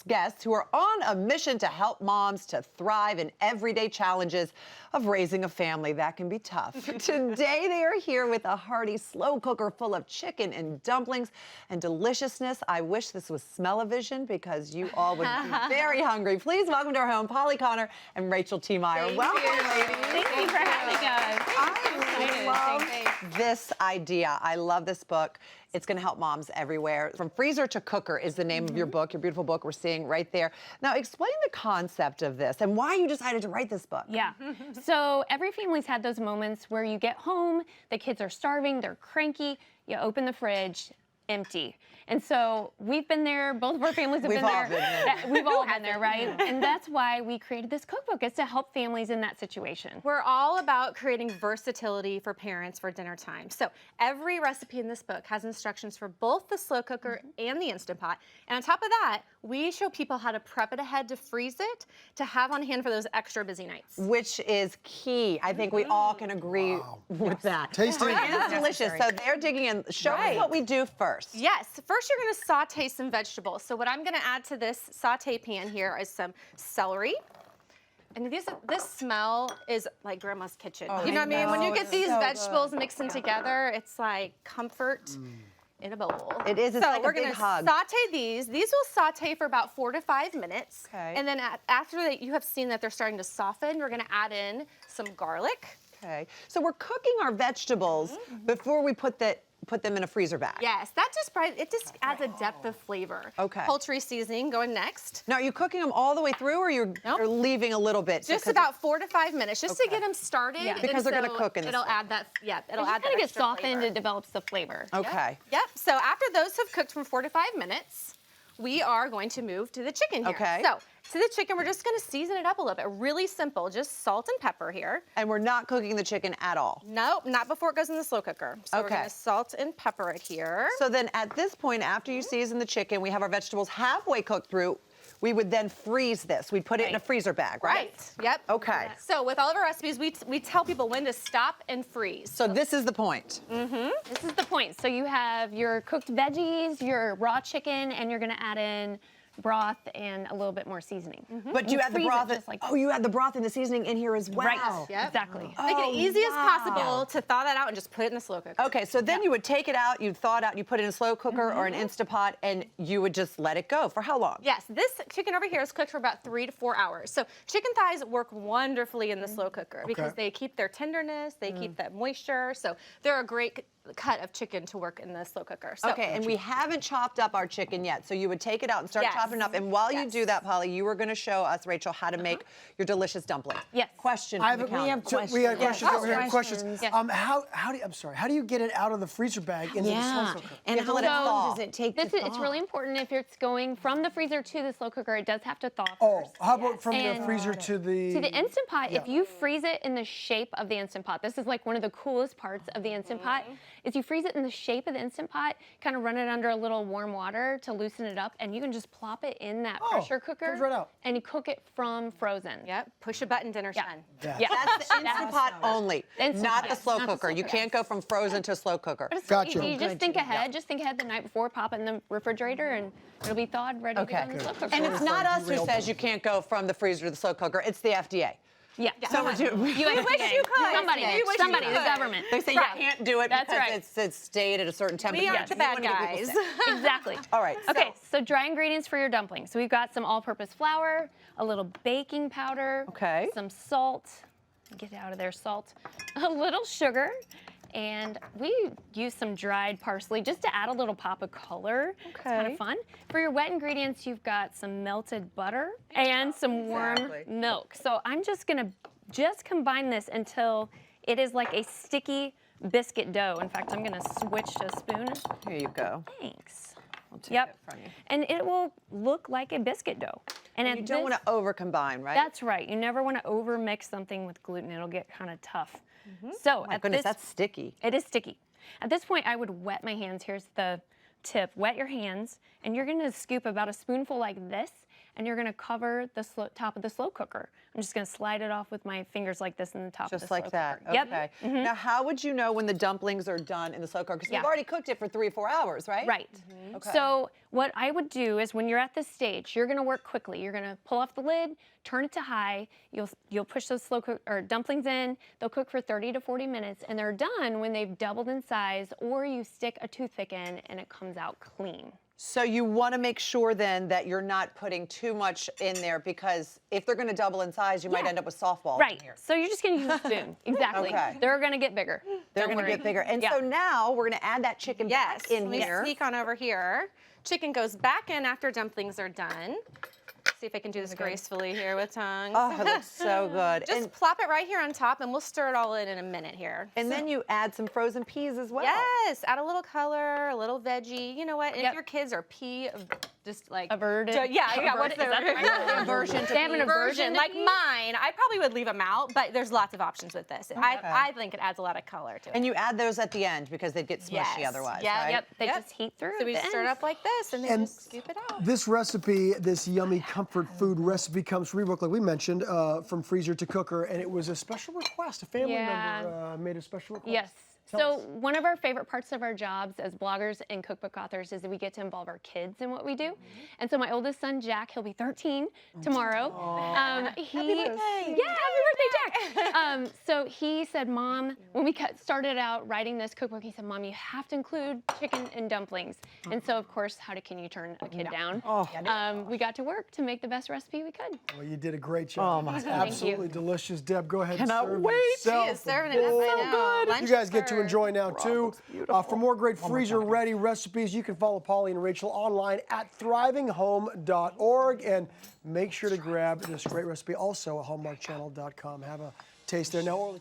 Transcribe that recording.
guests who are on a mission to help moms to thrive in everyday challenges of raising a family that can be tough. Today, they are here with a hearty slow cooker full of chicken and dumplings and deliciousness. I wish this was smell-o-vision because you all would be very hungry. Please welcome to our home, Conner and Rachel Tiemeyer. Welcome, ladies. Thank you for having us. I love this idea. I love this book. It's going to help moms everywhere. From Freezer to Cooker is the name of your book, your beautiful book we're seeing right there. Now, explain the concept of this and why you decided to write this book. Yeah. So every family's had those moments where you get home, the kids are starving, they're cranky, you open the fridge, empty. And so we've been there, both of our families have been there. We've all been there, right? And that's why we created this cookbook, is to help families in that situation. We're all about creating versatility for parents for dinner time. So every recipe in this book has instructions for both the slow cooker and the Instant Pot. And on top of that, we show people how to prep it ahead to freeze it, to have on hand for those extra busy nights. Which is key. I think we all can agree with that. Tasty. It's delicious. So they're digging in. Show us what we do first. Yes, first you're going to saute some vegetables. So what I'm going to add to this saute pan here is some celery. And this smell is like grandma's kitchen. You know what I mean? When you get these vegetables mixing together, it's like comfort in a bowl. It is. It's so like we're a big going to hug. saute these. These will saute for about 4 to 5 minutes. Okay. And then after that, you have seen that they're starting to soften, we're going to add in some garlic. Okay. So we're cooking our vegetables before we put them in a freezer bag. Yes, that just adds a depth of flavor. Okay. Poultry seasoning going next. Now, are you cooking them all the way through, or you're leaving a little bit? Just about 4 to 5 minutes, just to get them started. Yeah. Because they're going to cook in this. It'll add that. Yeah, it'll add that. Kind of get extra softened. flavor. It develops the flavor. Okay. Yep. So after those have cooked from 4 to 5 minutes, we are going to move to the chicken here. Okay. So to the chicken, we're just going to season it up a little bit. Really simple, just salt and pepper here. And we're not cooking the chicken at all. Nope, not before it goes in the slow cooker. So we're going to salt and pepper it here. So then at this point, after you season the chicken, we have our vegetables halfway cooked through. We would then freeze this. We'd put it in a freezer bag, right? Yep. Okay. So with all of our recipes, we tell people when to stop and freeze. So this is the point. This is the point. So you have your cooked veggies, your raw chicken, and you're going to add in broth and a little bit more seasoning. But you add the broth. Just like you add the broth and the seasoning in here as well. Right. Yep. Exactly. Make it easy as possible to thaw that out and just put it in the slow cooker. Okay, so then you would take it out, you'd thaw it out, you put it in a slow cooker or an Instapot, and you would just let it go. For how long? Yes, this chicken over here is cooked for about 3 to 4 hours. So chicken thighs work wonderfully in the slow cooker because they keep their tenderness, they keep that moisture. So they're a great cut of chicken to work in the slow cooker. So, Okay, and we haven't chopped up our chicken yet, so you would take it out and start chopping it up. And while you do that, Polly, you were going to show us, Rachel, how to make your delicious dumpling. Yes. Question. We from the counter. have questions over here. Questions. Questions. How do you get it out of the freezer bag into the slow cooker? And how long does it take It's really important if it's going from the freezer to the slow cooker, it does have to thaw Oh, first. how about from the And freezer to the... To the Instant Pot, if you freeze it in the shape of the Instant Pot, this is like one of the coolest parts of the Instant Pot, is you freeze it in the shape of the Instant Pot, kind of run it under a little warm water to loosen it up, and you can just plop it in that pressure cooker comes right out. and you cook it from frozen. yep, push a button, dinner's done. Yeah. That's the Instant Pot only, Instant not Pot, the slow not the cooker. slow You cooker. can't go from frozen to slow cooker. But it's Gotcha. so easy. You just think ahead. Just think ahead the night before, pop it in the refrigerator, and it'll be thawed, ready to go in the slow cooker. And it's not us who says you can't go from the freezer to the slow cooker. It's the FDA. Yeah. So You wish you could. Somebody, You wish somebody, you the could. government. They say you can't do it That's because right. it's stayed at a certain temperature. We aren't the bad guys. Exactly. All right. Okay, so dry ingredients for your dumplings. So we've got some all-purpose flour, a little baking powder, some salt, get out of there, salt, a little sugar, and we use some dried parsley just to add a little pop of color. It's kind of fun. For your wet ingredients, you've got some melted butter and some warm milk. So I'm just gonna combine this until it is like a sticky biscuit dough. In fact, I'm gonna switch to a spoon. Here you go. Thanks. I'll take it from you. And it will look like a biscuit dough. And You don't want to over combine, right? That's right. You never want to over mix something with gluten. It'll get kind of tough. So Oh my goodness, that's sticky. It is sticky. At this point, I would wet my hands. Here's the tip. Wet your hands, and you're going to scoop about a spoonful like this, and you're gonna cover the top of the slow cooker. I'm just gonna slide it off with my fingers like this in the top of the Just slow like that. cooker. Okay. Yep. Now, how would you know when the dumplings are done in the slow cooker? Because we've already cooked it for 3 or 4 hours, right? Right. Okay. So what I would do is when you're at this stage, you're gonna work quickly. You're gonna pull off the lid, turn it to high. You'll push those dumplings in. They'll cook for 30 to 40 minutes, and they're done when they've doubled in size, or you stick a toothpick in and it comes out clean. So you want to make sure then that you're not putting too much in there, because if they're going to double in size, you might end up with softballs Right. in here. So you're just gonna use a spoon. Exactly. Okay. They're gonna get bigger. They're Don't going to worry. get bigger. And Yeah. so now we're going to add that chicken back in Let me here. sneak on over here. Chicken goes back in after dumplings are done. See if I can do this gracefully here with tongs. Oh, it looks so good. Just plop it right here on top, and we'll stir it all in a minute here. And then you add some frozen peas as well. Yes, add a little color, a little veggie. You know what? If your kids are just like Averted. What's Is that the right word? Aversion to They have an aversion to like peas? mine. I probably would leave them out, but there's lots of options with this. I think it adds a lot of color to it. And you add those at the end because they'd get smushy Yes. otherwise, Yeah, right? Yep. They just heat through. So we at the stir it end. up like this, and then And just scoop it out. This recipe, this yummy comfort food recipe, comes from ebook, like we mentioned, from freezer to cooker, and it was a special request. A family member made a special request. Yes. Tell So us. one of our favorite parts of our jobs as bloggers and cookbook authors is that we get to involve our kids in what we do. And so my oldest son, Jack, he'll be 13 tomorrow. Happy birthday. Yeah, happy birthday, Jack. So he said, Mom, when we started out writing this cookbook, he said, Mom, you have to include chicken and dumplings. And so, of course, can you turn a kid down? We got to work to make the best recipe we could. Well, you did a great job. Oh, my It's God. absolutely delicious. Deb, go ahead Cannot and serve wait. yourself. She is a serving it up right bowl. now. Lunch You guys is get to served. enjoy now, too. For more great freezer-ready recipes, you can follow Polly and Rachel online at thrivinghome.org. And make sure to grab this great recipe also at hallmarkchannel.com. Have a taste there. Now,